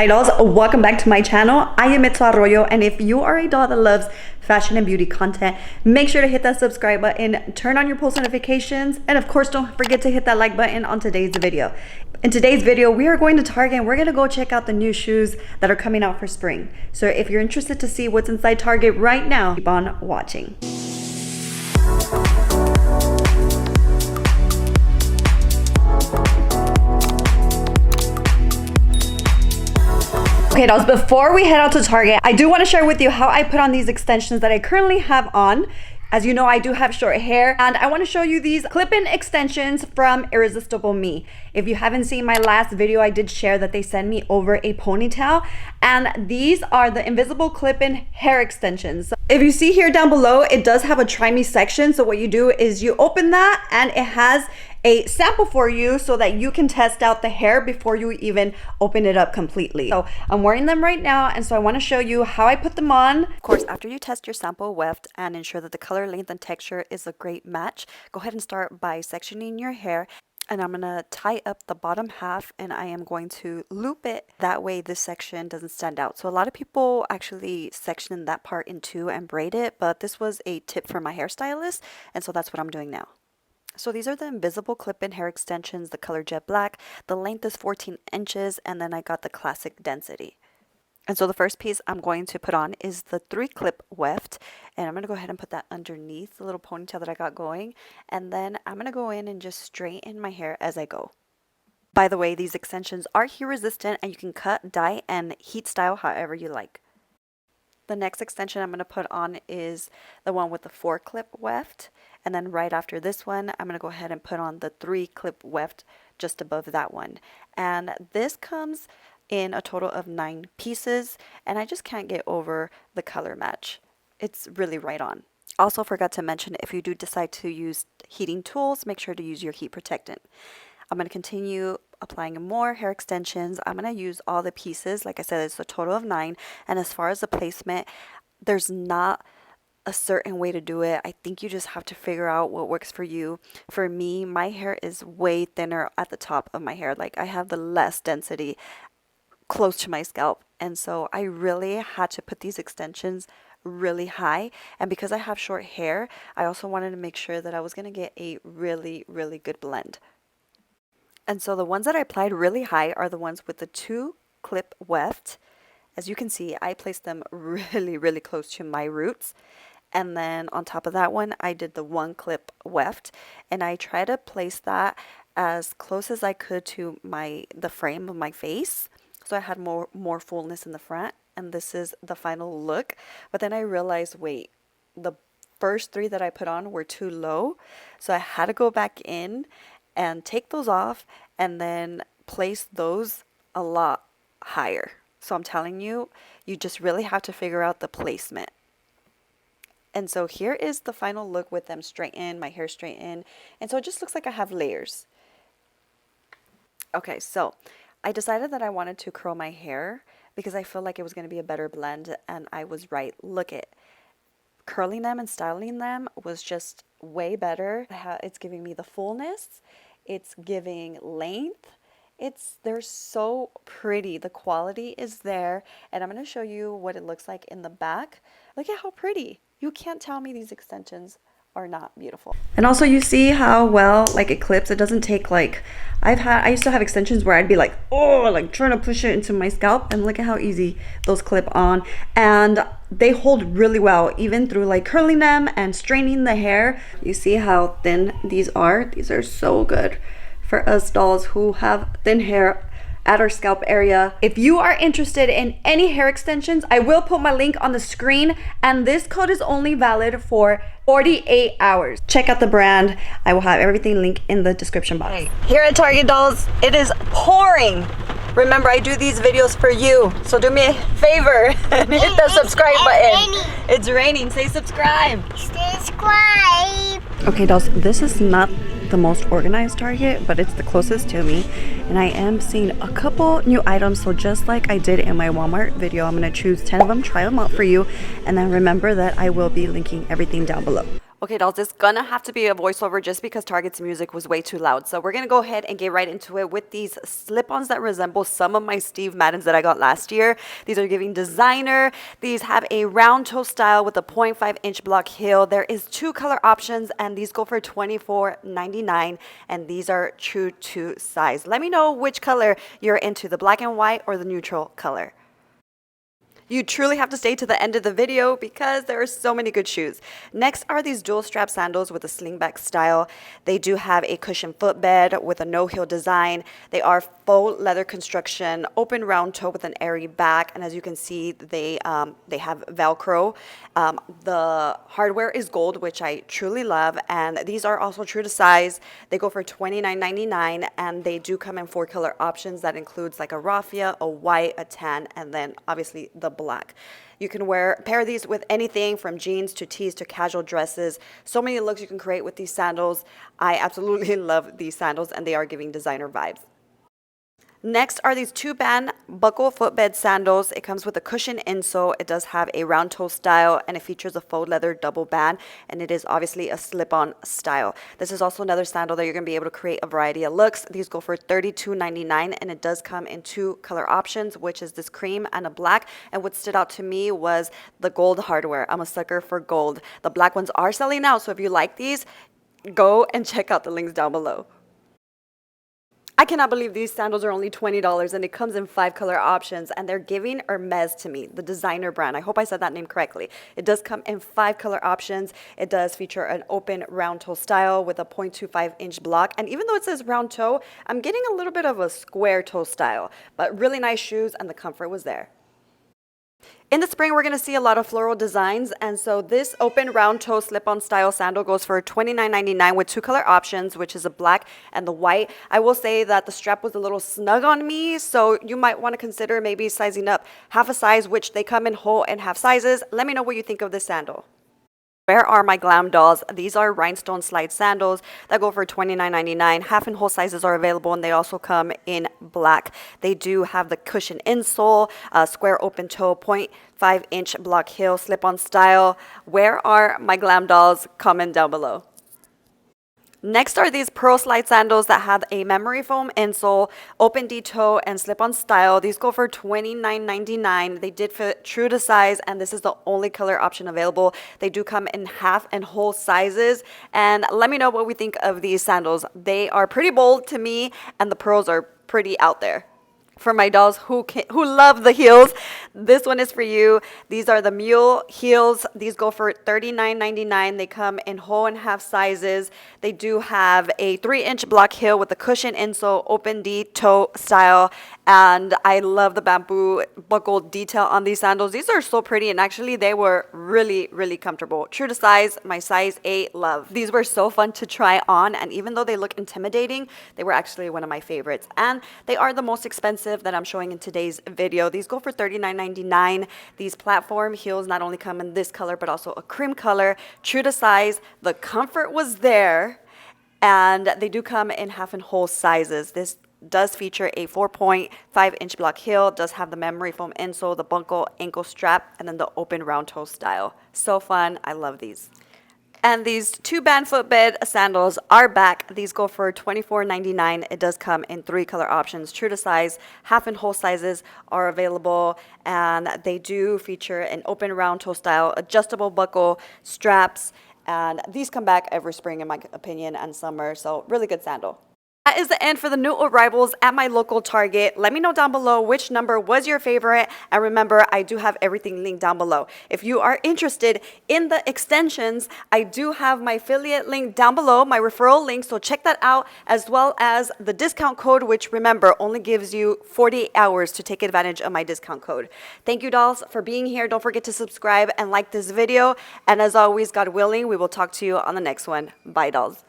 Hi dolls, welcome back to my channel. I am Itza Arroyo, and if you are a doll that loves fashion and beauty content, make sure to hit that subscribe button, turn on your post notifications, and of course don't forget to hit that like button on today's video. In today's video, we are going to Target and we're going to go check out the new shoes that are coming out for spring. So if you're interested to see what's inside Target right now, keep on watching. Okay dolls, before we head out to Target, I do want to share with you how I put on these extensions that I currently have on. As you know, I do have short hair, and I want to show you these clip-in extensions from Irresistible Me. If you haven't seen my last video, I did share that they sent me over a ponytail, and these are the invisible clip-in hair extensions. If you see here down below, it does have a try me section. So what you do is you open that and it has a sample for you so that you can test out the hair before you even open it up completely. So I'm wearing them right now, and so I want to show you how I put them on. Of course, after you test your sample weft and ensure that the color, length, and texture is a great match, go ahead and start by sectioning your hair. And I'm going to tie up the bottom half, and I am going to loop it. That way this section doesn't stand out. So a lot of people actually section that part in two and braid it, but this was a tip from my hairstylist, and so that's what I'm doing now. So these are the invisible clip-in hair extensions, the color jet black. The length is 14 inches, and then I got the classic density. And so the first piece I'm going to put on is the 3-clip weft, and I'm going to go ahead and put that underneath the little ponytail that I got going, and then I'm going to go in and just straighten my hair as I go. By the way, these extensions are heat resistant, and you can cut, dye, and heat style however you like. The next extension I'm going to put on is the one with the 4-clip weft, and then right after this one I'm going to go ahead and put on the 3-clip weft just above that one. And this comes in a total of 9 pieces, and I just can't get over the color match. It's really right on. Also forgot to mention, if you do decide to use heating tools, make sure to use your heat protectant. I'm going to continue applying more hair extensions. I'm going to use all the pieces. Like I said, it's a total of 9, and as far as the placement, there's not a certain way to do it. I think you just have to figure out what works for you. For me, my hair is way thinner at the top of my hair. Like, I have the less density close to my scalp, and so I really had to put these extensions really high. And because I have short hair, I also wanted to make sure that I was going to get a really good blend. And so the ones that I applied really high are the ones with the 2-clip weft. As you can see, I placed them really close to my roots. And then on top of that one, I did the 1-clip weft, and I try to place that as close as I could to the frame of my face, so I had more fullness in the front. And this is the final look. But then I realized, wait, the first 3 that I put on were too low, so I had to go back in and take those off and then place those a lot higher. So I'm telling you, you just really have to figure out the placement. And so here is the final look with them straightened, my hair straightened, and so it just looks like I have layers. Okay, so I decided that I wanted to curl my hair because I feel like it was going to be a better blend, and I was right. Look at curling them and styling them was just way better. It's giving me the fullness. It's giving length. They're so pretty. The quality is there, and I'm going to show you what it looks like in the back. Look at how pretty. You can't tell me these extensions are not beautiful. And also you see how well it clips. It doesn't take I used to have extensions where I'd be like, oh, like trying to push it into my scalp, and look at how easy those clip on, and they hold really well even through curling them and straightening the hair. You see how thin these are. These are so good for us dolls who have thin hair at our scalp area. If you are interested in any hair extensions, I will put my link on the screen, and this code is only valid for 48 hours. Check out the brand. I will have everything linked in the description box. Hey. Here at Target dolls, it is pouring. Remember, I do these videos for you, so do me a favor and hit the subscribe button. It's raining. Say subscribe. Subscribe. Okay dolls, this is not the most organized Target, but it's the closest to me, and I am seeing a couple new items. So just like I did in my Walmart video, I'm going to choose 10 of them, try them out for you, and then remember that I will be linking everything down below. Okay, dolls, it's gonna have to be a voiceover just because Target's music was way too loud. So we're gonna go ahead and get right into it with these slip-ons that resemble some of my Steve Maddens that I got last year. These are giving designer. These have a round toe style with a 0.5-inch block heel. There is 2 color options, and these go for $24.99, and these are true to size. Let me know which color you're into, the black and white or the neutral color. You truly have to stay to the end of the video because there are so many good shoes. Next are these dual strap sandals with a slingback style. They do have a cushioned footbed with a no-heel design. They are faux leather construction, open round toe with an airy back, and as you can see, they have Velcro. The hardware is gold, which I truly love, and these are also true to size. They go for $29.99, and they do come in 4 color options. That includes like a raffia, a white, a tan, and then obviously the black. You can pair these with anything from jeans to tees to casual dresses. So many looks you can create with these sandals. I absolutely love these sandals, and they are giving designer vibes. Next are these 2-band buckle footbed sandals. It comes with a cushion insole. It does have a round toe style, and it features a faux leather double band, and it is obviously a slip-on style. This is also another sandal that you're going to be able to create a variety of looks. These go for $32.99, and it does come in 2 color options, which is this cream and a black. And what stood out to me was the gold hardware. I'm a sucker for gold. The black ones are selling out, so if you like these, go and check out the links down below. I cannot believe these sandals are only $20, and it comes in 5 color options, and they're giving Hermes to me, the designer brand. I hope I said that name correctly. It does come in 5 color options. It does feature an open round toe style with a 0.25-inch block, and even though it says round toe, I'm getting a little bit of a square toe style, but really nice shoes, and the comfort was there. In the spring, we're going to see a lot of floral designs, and so this open round toe slip-on style sandal goes for $29.99 with 2 color options, which is a black and the white. I will say that the strap was a little snug on me, so you might want to consider maybe sizing up half a size, which they come in whole and half sizes. Let me know what you think of this sandal. Where are my glam dolls? These are rhinestone slide sandals that go for $29.99. Half and whole sizes are available, and they also come in black. They do have the cushion insole, square open toe, 0.5-inch block heel, slip-on style. Where are my glam dolls? Comment down below. Next are these pearl slide sandals that have a memory foam insole, open D-toe, and slip-on style. These go for $29.99. They did fit true to size, and this is the only color option available. They do come in half and whole sizes, and let me know what we think of these sandals. They are pretty bold to me, and the pearls are pretty out there. For my dolls who love the heels, this one is for you. These are the mule heels. These go for $39.99. They come in whole and half sizes. They do have a 3-inch block heel with a cushion insole, open D-toe style, and I love the bamboo buckle detail on these sandals. These are so pretty, and actually they were really, really comfortable. True to size, my size 8 love. These were so fun to try on, and even though they look intimidating, they were actually one of my favorites, and they are the most expensive that I'm showing in today's video. These go for $39.99. These platform heels not only come in this color but also a cream color. True to size, the comfort was there, and they do come in half and whole sizes. This does feature a 4.5-inch block heel, does have the memory foam insole, the buckle ankle strap, and then the open round toe style. So fun. I love these. And these 2-band footbed sandals are back. These go for $24.99. It does come in 3 color options. True to size, half and whole sizes are available. And they do feature an open round toe style, adjustable buckle, straps. And these come back every spring in my opinion and summer. So really good sandal. That is the end for the new arrivals at my local Target. Let me know down below which number was your favorite. And remember, I do have everything linked down below. If you are interested in the extensions, I do have my affiliate link down below, my referral link. So check that out, as well as the discount code, which remember, only gives you 48 hours to take advantage of my discount code. Thank you, dolls, for being here. Don't forget to subscribe and like this video. And as always, God willing, we will talk to you on the next one. Bye, dolls.